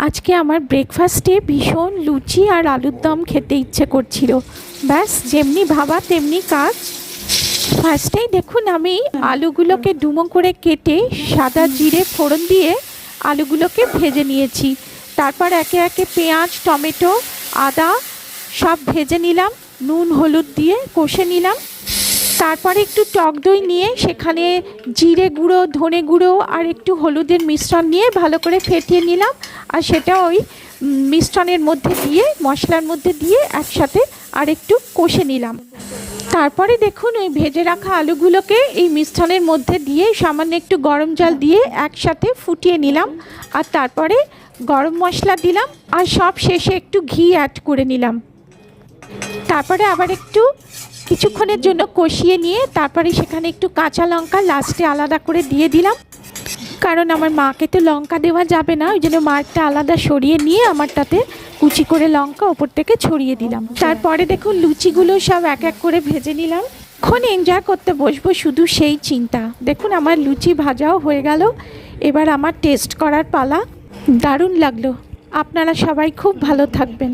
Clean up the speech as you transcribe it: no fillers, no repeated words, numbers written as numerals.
আজকে আমার ব্রেকফাস্টে ভীষণ লুচি আর আলুর দম খেতে ইচ্ছে করছিল। ব্যাস যেমনি ভাবা তেমনি কাজ। ফার্স্টেই দেখুন আমি আলুগুলোকে ডুমো করে কেটে সাদা জিরে ফোড়ন দিয়ে আলুগুলোকে ভেজে নিয়েছি। তারপর একে একে পেঁয়াজ, টমেটো, আদা সব ভেজে নিলাম, নুন হলুদ দিয়ে কষে নিলাম। তারপরে একটু টক দই নিয়ে সেখানে জিরে গুঁড়ো, ধনে গুঁড়ো আর একটু হলুদের মিশ্রণ নিয়ে ভালো করে ফেটিয়ে নিলাম। আর সেটা ওই মিশ্রণের মধ্যে দিয়ে, মশলার মধ্যে দিয়ে একসাথে আর একটু কষে নিলাম। তারপরে দেখুন ওই ভেজে রাখা আলুগুলোকে এই মিশ্রণের মধ্যে দিয়ে সামান্য একটু গরম জল দিয়ে একসাথে ফুটিয়ে নিলাম। আর তারপরে গরম মশলা দিলাম আর সব শেষে একটু ঘি অ্যাড করে নিলাম। তারপরে আবার একটু কিছুক্ষণের জন্য কষিয়ে নিয়ে তারপরে সেখানে একটু কাঁচা লঙ্কা লাস্টে আলাদা করে দিয়ে দিলাম, কারণ আমার মাকে তো লঙ্কা দেওয়া যাবে না, ওই জন্য মারটা আলাদা সরিয়ে নিয়ে আমারটাতে কুচি করে লঙ্কা ওপর থেকে ছড়িয়ে দিলাম। তারপরে দেখুন লুচিগুলো সব এক এক করে ভেজে নিলাম। এখন এনজয় করতে বসবো, শুধু সেই চিন্তা। দেখুন আমার লুচি ভাজাও হয়ে গেল, এবার আমার টেস্ট করার পালা। দারুণ লাগলো। আপনারা সবাই খুব ভালো থাকবেন।